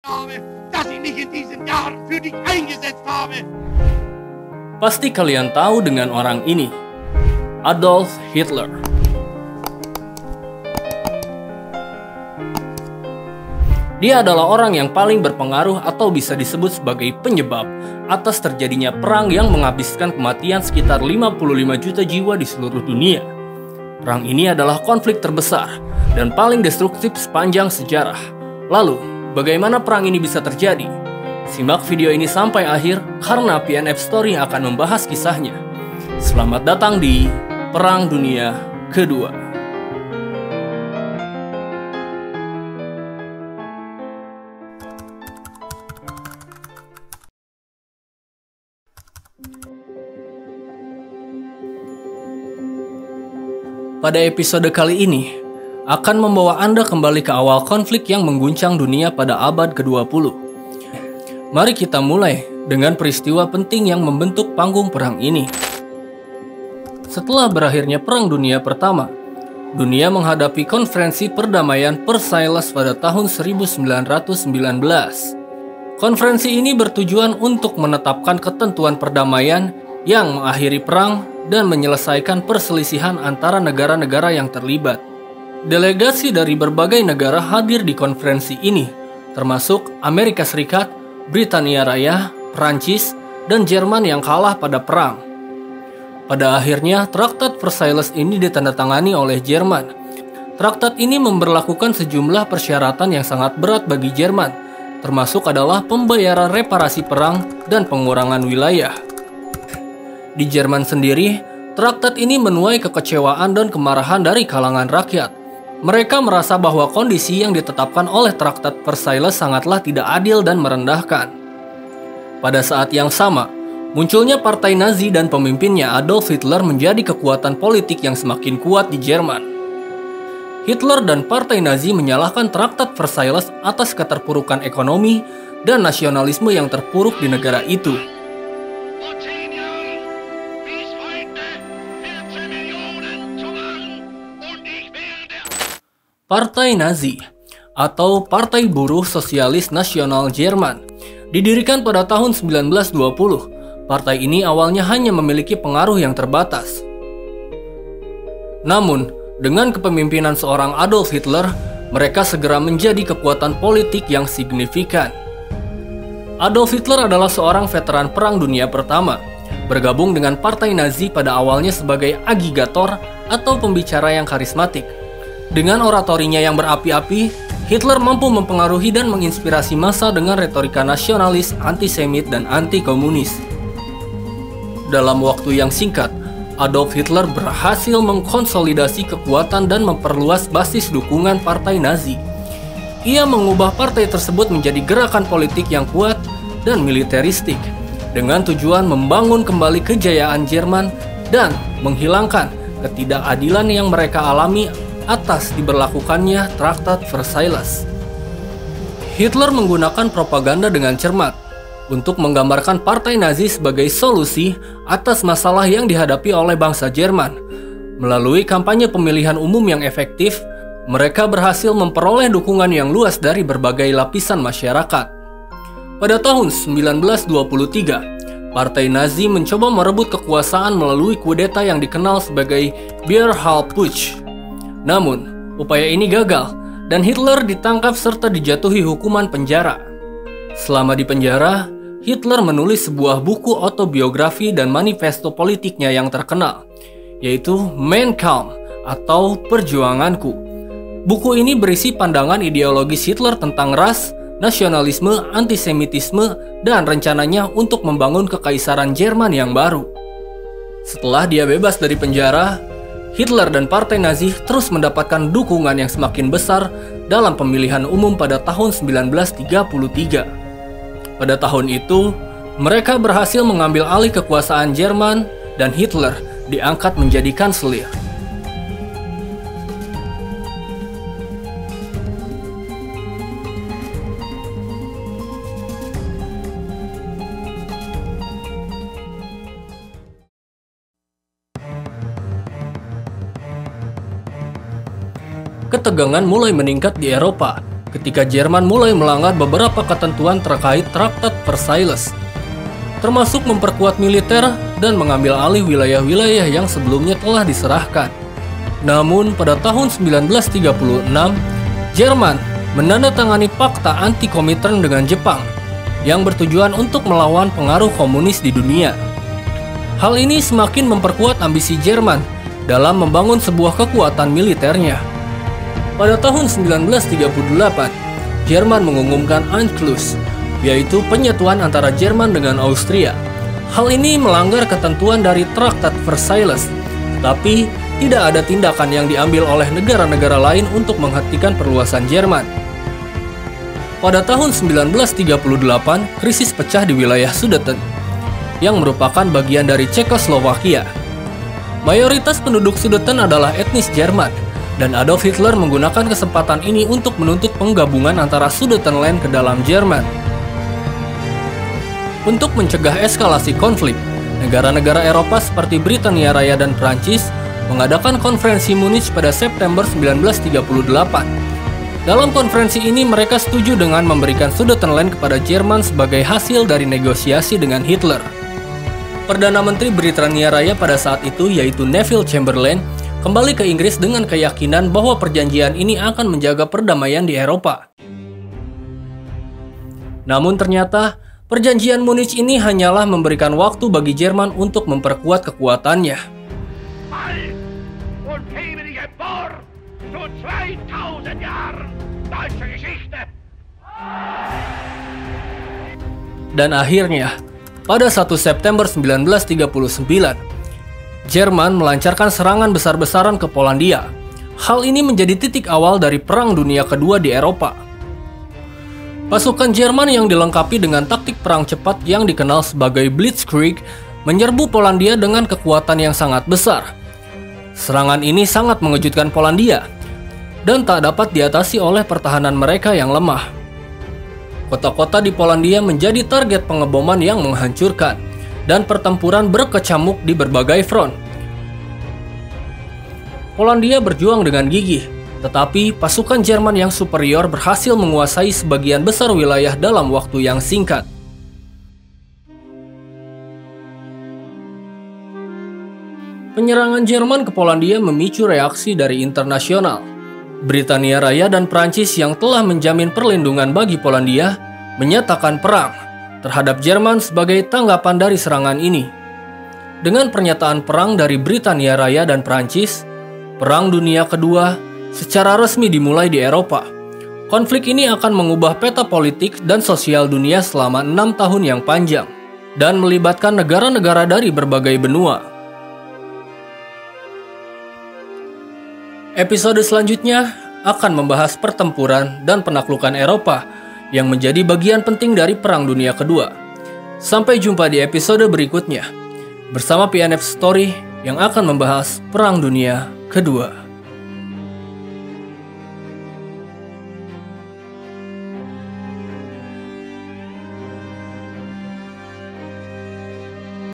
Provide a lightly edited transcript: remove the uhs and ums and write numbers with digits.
dass ich nicht in diesen Jahren für dich eingesetzt habe. Pasti kalian tahu dengan orang ini, Adolf Hitler. Dia adalah orang yang paling berpengaruh atau bisa disebut sebagai penyebab atas terjadinya perang yang menghabiskan kematian sekitar 55 juta jiwa di seluruh dunia. Perang ini adalah konflik terbesar dan paling destruktif sepanjang sejarah. Lalu, bagaimana perang ini bisa terjadi? Simak video ini sampai akhir karena PNF Story akan membahas kisahnya. Selamat datang di Perang Dunia Kedua. Pada episode kali ini, akan membawa Anda kembali ke awal konflik yang mengguncang dunia pada abad ke-20. Mari kita mulai dengan peristiwa penting yang membentuk panggung perang ini. Setelah berakhirnya Perang Dunia Pertama, dunia menghadapi konferensi perdamaian Versailles pada tahun 1919. Konferensi ini bertujuan untuk menetapkan ketentuan perdamaian yang mengakhiri perang dan menyelesaikan perselisihan antara negara-negara yang terlibat. Delegasi dari berbagai negara hadir di konferensi ini, termasuk Amerika Serikat, Britania Raya, Prancis, dan Jerman yang kalah pada perang. Pada akhirnya, Traktat Versailles ini ditandatangani oleh Jerman. Traktat ini memberlakukan sejumlah persyaratan yang sangat berat bagi Jerman, termasuk adalah pembayaran reparasi perang dan pengurangan wilayah. Di Jerman sendiri, traktat ini menuai kekecewaan dan kemarahan dari kalangan rakyat. Mereka merasa bahwa kondisi yang ditetapkan oleh Traktat Versailles sangatlah tidak adil dan merendahkan. Pada saat yang sama, munculnya Partai Nazi dan pemimpinnya Adolf Hitler menjadi kekuatan politik yang semakin kuat di Jerman. Hitler dan Partai Nazi menyalahkan Traktat Versailles atas keterpurukan ekonomi dan nasionalisme yang terpuruk di negara itu. Partai Nazi atau Partai Buruh Sosialis Nasional Jerman didirikan pada tahun 1920. Partai ini awalnya hanya memiliki pengaruh yang terbatas. Namun, dengan kepemimpinan seorang Adolf Hitler, mereka segera menjadi kekuatan politik yang signifikan. Adolf Hitler adalah seorang veteran Perang Dunia Pertama, bergabung dengan Partai Nazi pada awalnya sebagai agitator atau pembicara yang karismatik. Dengan oratorinya yang berapi-api, Hitler mampu mempengaruhi dan menginspirasi massa dengan retorika nasionalis, antisemit, dan anti-komunis. Dalam waktu yang singkat, Adolf Hitler berhasil mengkonsolidasi kekuatan dan memperluas basis dukungan Partai Nazi. Ia mengubah partai tersebut menjadi gerakan politik yang kuat dan militeristik, dengan tujuan membangun kembali kejayaan Jerman dan menghilangkan ketidakadilan yang mereka alami atas diberlakukannya Traktat Versailles. Hitler menggunakan propaganda dengan cermat untuk menggambarkan Partai Nazi sebagai solusi atas masalah yang dihadapi oleh bangsa Jerman. Melalui kampanye pemilihan umum yang efektif, mereka berhasil memperoleh dukungan yang luas dari berbagai lapisan masyarakat. Pada tahun 1923, Partai Nazi mencoba merebut kekuasaan melalui kudeta yang dikenal sebagai Bierhaltputsch. Namun, upaya ini gagal dan Hitler ditangkap serta dijatuhi hukuman penjara. Selama di penjara, Hitler menulis sebuah buku autobiografi dan manifesto politiknya yang terkenal, yaitu Mein Kampf atau Perjuanganku. Buku ini berisi pandangan ideologis Hitler tentang ras, nasionalisme, antisemitisme, dan rencananya untuk membangun kekaisaran Jerman yang baru. Setelah dia bebas dari penjara, Hitler dan Partai Nazi terus mendapatkan dukungan yang semakin besar dalam pemilihan umum pada tahun 1933. Pada tahun itu, mereka berhasil mengambil alih kekuasaan Jerman dan Hitler diangkat menjadi kanselir. Ketegangan mulai meningkat di Eropa ketika Jerman mulai melanggar beberapa ketentuan terkait Traktat Versailles, termasuk memperkuat militer dan mengambil alih wilayah-wilayah yang sebelumnya telah diserahkan. Namun pada tahun 1936, Jerman menandatangani Fakta Anti-Komintern dengan Jepang yang bertujuan untuk melawan pengaruh komunis di dunia. Hal ini semakin memperkuat ambisi Jerman dalam membangun sebuah kekuatan militernya. Pada tahun 1938, Jerman mengumumkan Anschluss, yaitu penyatuan antara Jerman dengan Austria. Hal ini melanggar ketentuan dari Traktat Versailles, tetapi tidak ada tindakan yang diambil oleh negara-negara lain untuk menghentikan perluasan Jerman. Pada tahun 1938, krisis pecah di wilayah Sudeten, yang merupakan bagian dari Cekoslowakia. Mayoritas penduduk Sudeten adalah etnis Jerman, dan Adolf Hitler menggunakan kesempatan ini untuk menuntut penggabungan antara Sudetenland ke dalam Jerman. Untuk mencegah eskalasi konflik, negara-negara Eropa seperti Britania Raya dan Prancis mengadakan konferensi Munich pada September 1938. Dalam konferensi ini mereka setuju dengan memberikan Sudetenland kepada Jerman sebagai hasil dari negosiasi dengan Hitler. Perdana Menteri Britania Raya pada saat itu, yaitu Neville Chamberlain, kembali ke Inggris dengan keyakinan bahwa perjanjian ini akan menjaga perdamaian di Eropa. Namun ternyata, perjanjian Munich ini hanyalah memberikan waktu bagi Jerman untuk memperkuat kekuatannya. Dan akhirnya, pada 1 September 1939, Jerman melancarkan serangan besar-besaran ke Polandia. Hal ini menjadi titik awal dari Perang Dunia Kedua di Eropa. Pasukan Jerman yang dilengkapi dengan taktik perang cepat yang dikenal sebagai Blitzkrieg menyerbu Polandia dengan kekuatan yang sangat besar. Serangan ini sangat mengejutkan Polandia dan tak dapat diatasi oleh pertahanan mereka yang lemah. Kota-kota di Polandia menjadi target pengeboman yang menghancurkan, dan pertempuran berkecamuk di berbagai front. Polandia berjuang dengan gigih, tetapi pasukan Jerman yang superior berhasil menguasai sebagian besar wilayah dalam waktu yang singkat. Penyerangan Jerman ke Polandia memicu reaksi dari internasional. Britania Raya dan Prancis yang telah menjamin perlindungan bagi Polandia menyatakan perang terhadap Jerman sebagai tanggapan dari serangan ini. Dengan pernyataan perang dari Britania Raya dan Prancis, Perang Dunia Kedua secara resmi dimulai di Eropa. Konflik ini akan mengubah peta politik dan sosial dunia selama 6 tahun yang panjang, dan melibatkan negara-negara dari berbagai benua. Episode selanjutnya akan membahas pertempuran dan penaklukan Eropa yang menjadi bagian penting dari Perang Dunia Kedua. Sampai jumpa di episode berikutnya bersama PNF Story yang akan membahas Perang Dunia Kedua.